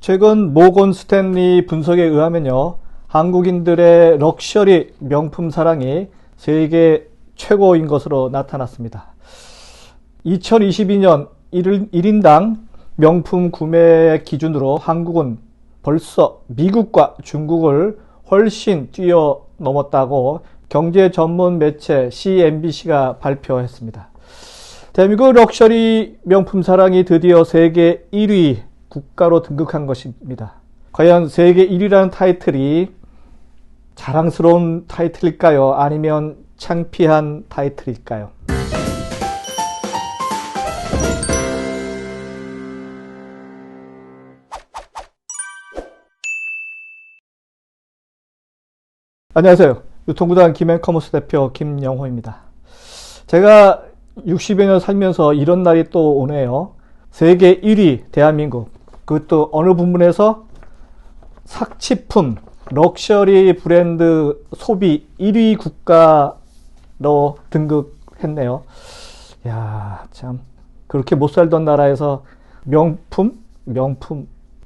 최근 모건 스탠리 분석에 의하면요, 한국인들의 럭셔리 명품 사랑이 세계 최고인 것으로 나타났습니다. 2022년 1인당 명품 구매 기준으로 한국은 벌써 미국과 중국을 훨씬 뛰어넘었다고 경제 전문 매체 CNBC가 발표했습니다. 대한민국 럭셔리 명품 사랑이 드디어 세계 1위 국가로 등극한 것입니다. 과연 세계 1위라는 타이틀이 자랑스러운 타이틀일까요? 아니면 창피한 타이틀일까요? 안녕하세요. 유통구단 김앤커머스 대표 김영호입니다. 제가 60여 년 살면서 이런 날이 또 오네요. 세계 1위 대한민국, 그것도 어느 부분에서 사치품, 럭셔리 브랜드 소비 1위 국가로 등극했네요. 야, 참 그렇게 못 살던 나라에서 명품,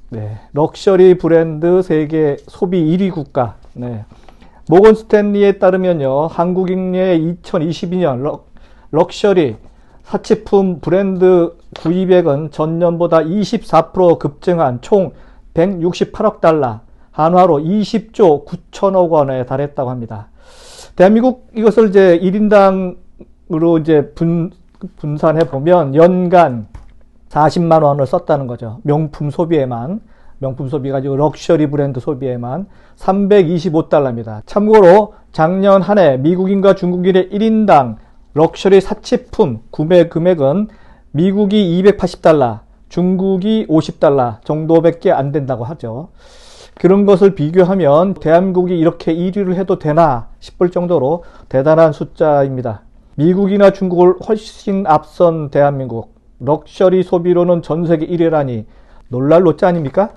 네, 럭셔리 브랜드 세계 소비 1위 국가. 네. 모건 스탠리에 따르면요, 한국인의 2022년 럭셔리 사치품 브랜드 구입액은 전년보다 24% 급증한 총 168억 달러, 한화로 20조 9천억 원에 달했다고 합니다. 대한민국 이것을 이제 1인당으로 이제 분산해 보면 연간 40만 원을 썼다는 거죠. 명품 소비에만. 명품 소비 가지고 럭셔리 브랜드 소비에만 325달러입니다. 참고로 작년 한 해 미국인과 중국인의 1인당 럭셔리 사치품 구매 금액은 미국이 280달러, 중국이 50달러 정도밖에 안 된다고 하죠. 그런 것을 비교하면 대한민국이 이렇게 1위를 해도 되나 싶을 정도로 대단한 숫자입니다. 미국이나 중국을 훨씬 앞선 대한민국, 럭셔리 소비로는 전 세계 1위라니 놀랄 노짜 아닙니까?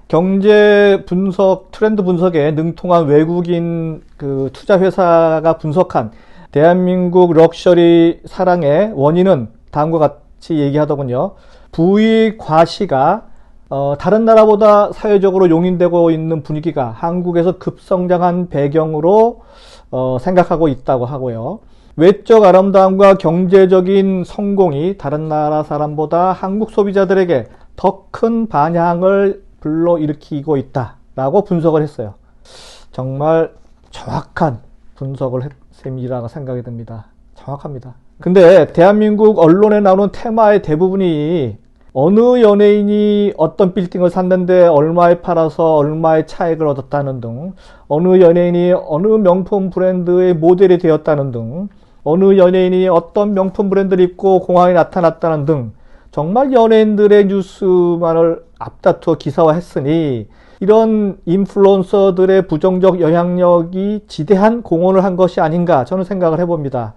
경제 분석, 트렌드 분석에 능통한 외국인 투자 회사가 분석한 대한민국 럭셔리 사랑의 원인은 다음과 같이 얘기하더군요. 부의 과시가 다른 나라보다 사회적으로 용인되고 있는 분위기가 한국에서 급성장한 배경으로 생각하고 있다고 하고요. 외적 아름다움과 경제적인 성공이 다른 나라 사람보다 한국 소비자들에게 더 큰 반향을 불러일으키고 있다라고 분석을 했어요. 정말 정확한 분석을 했 셈이라고 생각이 듭니다. 정확합니다. 근데 대한민국 언론에 나오는 테마의 대부분이 어느 연예인이 어떤 빌딩을 샀는데 얼마에 팔아서 얼마의 차익을 얻었다는 등, 어느 연예인이 어느 명품 브랜드의 모델이 되었다는 등, 어느 연예인이 어떤 명품 브랜드를 입고 공항에 나타났다는 등, 정말 연예인들의 뉴스만을 앞다투어 기사화했으니 이런 인플루언서들의 부정적 영향력이 지대한 공헌을 한 것이 아닌가 저는 생각을 해봅니다.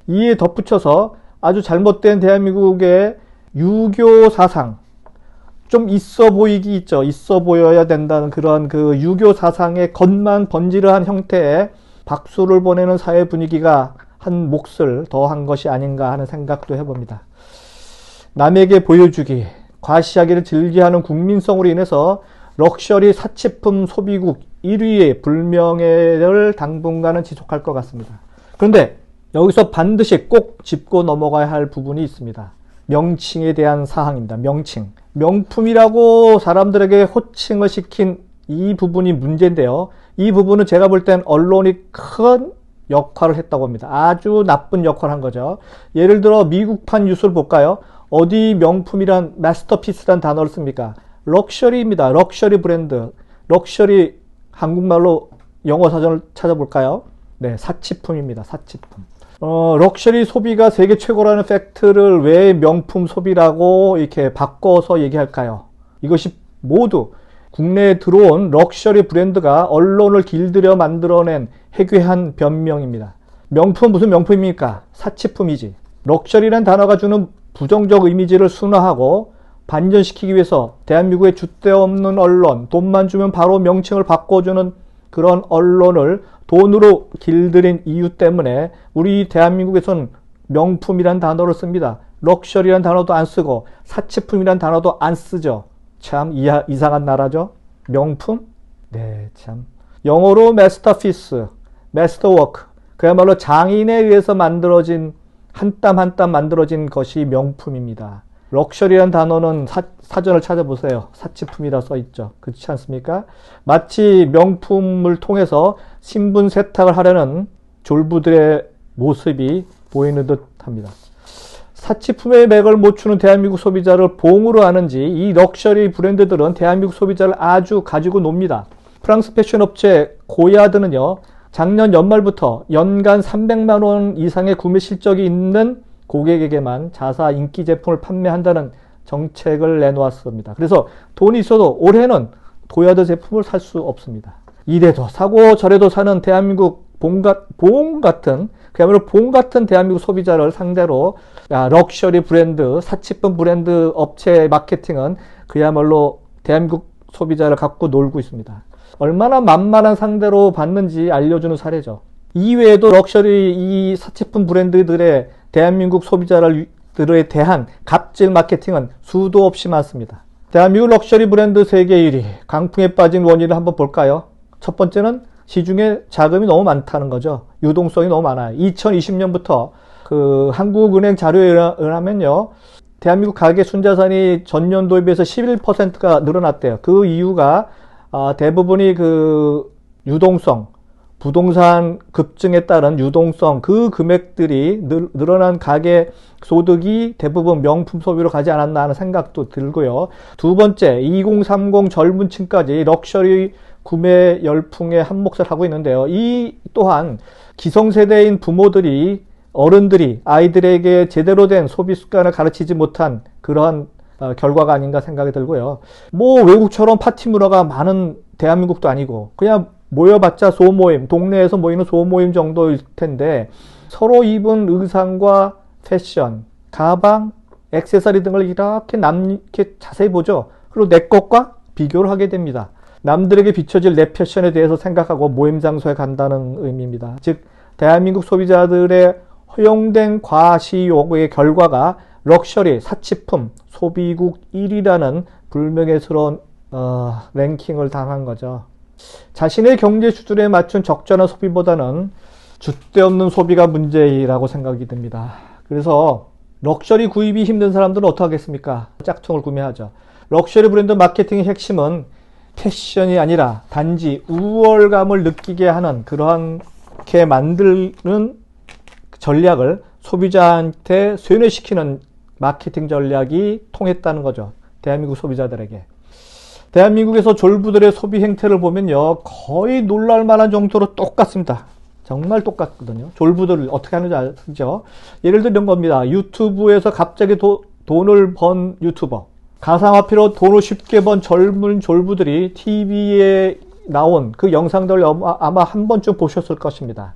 이에 덧붙여서 아주 잘못된 대한민국의 유교 사상, 좀 있어 보이기 있죠. 있어 보여야 된다는 그런 그 유교 사상의 겉만 번지르한 형태의 박수를 보내는 사회 분위기가 한 몫을 더한 것이 아닌가 하는 생각도 해봅니다. 남에게 보여주기, 과시하기를 즐겨하는 국민성으로 인해서 럭셔리 사치품 소비국 1위의 불명예를 당분간은 지속할 것 같습니다. 그런데 여기서 반드시 꼭 짚고 넘어가야 할 부분이 있습니다. 명칭에 대한 사항입니다. 명칭. 명품이라고 사람들에게 호칭을 시킨 이 부분이 문제인데요. 이 부분은 제가 볼 땐 언론이 큰 역할을 했다고 합니다. 아주 나쁜 역할을 한 거죠. 예를 들어 미국판 뉴스를 볼까요? 어디 명품이란 마스터피스란 단어를 씁니까? 럭셔리입니다. 럭셔리 브랜드. 럭셔리 한국말로 영어 사전을 찾아볼까요? 네, 사치품입니다. 사치품. 럭셔리 소비가 세계 최고라는 팩트를 왜 명품 소비라고 이렇게 바꿔서 얘기할까요? 이것이 모두 국내에 들어온 럭셔리 브랜드가 언론을 길들여 만들어낸 해괴한 변명입니다. 명품 무슨 명품입니까? 사치품이지. 럭셔리란 단어가 주는 부정적 이미지를 순화하고 반전시키기 위해서 대한민국의 줏대 없는 언론, 돈만 주면 바로 명칭을 바꿔주는 그런 언론을 돈으로 길들인 이유 때문에 우리 대한민국에서는 명품이란 단어를 씁니다. 럭셔리란 단어도 안 쓰고 사치품이란 단어도 안 쓰죠. 참 이상한 나라죠. 명품? 네, 참. 영어로 마스터피스, 마스터워크. 그야말로 장인에 의해서 만들어진 한 땀 한 땀 만들어진 것이 명품입니다. 럭셔리란 단어는 사전을 찾아보세요. 사치품이라 써있죠. 그렇지 않습니까? 마치 명품을 통해서 신분 세탁을 하려는 졸부들의 모습이 보이는 듯 합니다. 사치품의 맥을 못 추는 대한민국 소비자를 봉으로 하는지 이 럭셔리 브랜드들은 대한민국 소비자를 아주 가지고 놉니다. 프랑스 패션 업체 고야드는요, 작년 연말부터 연간 300만 원 이상의 구매 실적이 있는 고객에게만 자사 인기 제품을 판매한다는 정책을 내놓았습니다. 그래서 돈이 있어도 올해는 고야드 제품을 살 수 없습니다. 이래도 사고 저래도 사는 대한민국 봉 같은, 그야말로 봉 같은 대한민국 소비자를 상대로 럭셔리 브랜드, 사치품 브랜드 업체의 마케팅은 그야말로 대한민국 소비자를 갖고 놀고 있습니다. 얼마나 만만한 상대로 받는지 알려주는 사례죠. 이외에도 럭셔리 이 사치품 브랜드들의 대한민국 소비자들에 대한 갑질 마케팅은 수도 없이 많습니다. 대한민국 럭셔리 브랜드 세계 1위, 강풍에 빠진 원인을 한번 볼까요? 첫 번째는 시중에 자금이 너무 많다는 거죠. 유동성이 너무 많아요. 2020년부터 그 한국은행 자료에 의하면요, 대한민국 가계 순자산이 전년도에 비해서 11%가 늘어났대요. 그 이유가 대부분이 그 유동성, 부동산 급증에 따른 유동성, 그 금액들이 늘어난 가계 소득이 대부분 명품 소비로 가지 않았나 하는 생각도 들고요. 두 번째, 2030 젊은 층까지 럭셔리 구매 열풍에 한몫을 하고 있는데요. 이 또한 기성세대인 부모들이, 어른들이 아이들에게 제대로 된 소비 습관을 가르치지 못한 그러한 결과가 아닌가 생각이 들고요. 뭐 외국처럼 파티 문화가 많은 대한민국도 아니고 그냥 모여봤자 소모임, 동네에서 모이는 소모임 정도일 텐데 서로 입은 의상과 패션, 가방, 액세서리 등을 이렇게 자세히 보죠. 그리고 내 것과 비교를 하게 됩니다. 남들에게 비춰질 내 패션에 대해서 생각하고 모임 장소에 간다는 의미입니다. 즉 대한민국 소비자들의 허용된 과시 요구의 결과가 럭셔리, 사치품, 소비국 1위라는 불명예스러운 랭킹을 당한 거죠. 자신의 경제 수준에 맞춘 적절한 소비보다는 줏대없는 소비가 문제라고 생각이 듭니다. 그래서 럭셔리 구입이 힘든 사람들은 어떻게 하겠습니까? 짝퉁을 구매하죠. 럭셔리 브랜드 마케팅의 핵심은 패션이 아니라 단지 우월감을 느끼게 하는 그렇게 만드는 전략을 소비자한테 쇠뇌시키는 마케팅 전략이 통했다는 거죠. 대한민국 소비자들에게. 대한민국에서 졸부들의 소비 행태를 보면요, 거의 놀랄만한 정도로 똑같습니다. 정말 똑같거든요. 졸부들 어떻게 하는지 아시죠? 예를 들어 이런 겁니다. 유튜브에서 갑자기 돈을 번 유튜버, 가상화폐로 돈을 쉽게 번 젊은 졸부들이 TV에 나온 그 영상들을 아마 한 번쯤 보셨을 것입니다.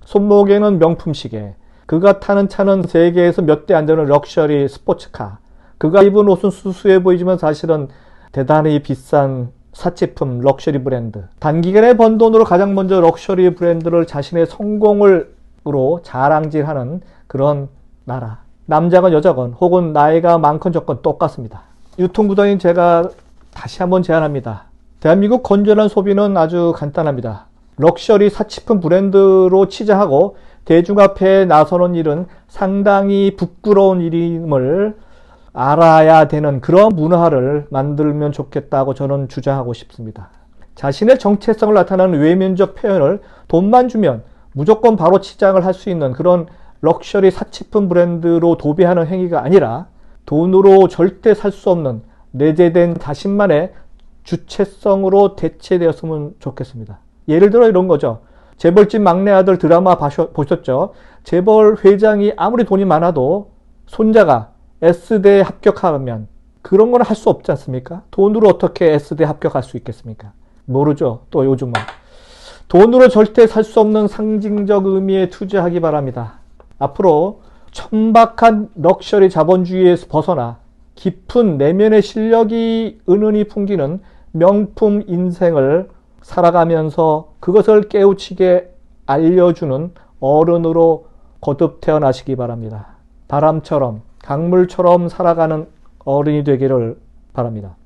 손목에는 명품 시계, 그가 타는 차는 세계에서 몇 대 안 되는 럭셔리 스포츠카, 그가 입은 옷은 수수해 보이지만 사실은 대단히 비싼 사치품 럭셔리 브랜드. 단기간에 번 돈으로 가장 먼저 럭셔리 브랜드를 자신의 성공으로 자랑질하는 그런 나라. 남자건 여자건 혹은 나이가 많건 적건 똑같습니다. 유통부장인 제가 다시 한번 제안합니다. 대한민국 건전한 소비는 아주 간단합니다. 럭셔리 사치품 브랜드로 치장하고 대중 앞에 나서는 일은 상당히 부끄러운 일임을 알아야 되는 그런 문화를 만들면 좋겠다고 저는 주장하고 싶습니다. 자신의 정체성을 나타내는 외면적 표현을 돈만 주면 무조건 바로 치장을 할 수 있는 그런 럭셔리 사치품 브랜드로 도배하는 행위가 아니라 돈으로 절대 살 수 없는 내재된 자신만의 주체성으로 대체되었으면 좋겠습니다. 예를 들어 이런 거죠. 재벌집 막내 아들 드라마 보셨죠? 재벌 회장이 아무리 돈이 많아도 손자가 S대에 합격하면 그런 건 할 수 없지 않습니까? 돈으로 어떻게 S대에 합격할 수 있겠습니까? 모르죠. 또 요즘은. 돈으로 절대 살 수 없는 상징적 의미에 투자하기 바랍니다. 앞으로 천박한 럭셔리 자본주의에서 벗어나 깊은 내면의 실력이 은은히 풍기는 명품 인생을 살아가면서 그것을 깨우치게 알려주는 어른으로 거듭 태어나시기 바랍니다. 바람처럼 강물처럼 살아가는 어른이 되기를 바랍니다.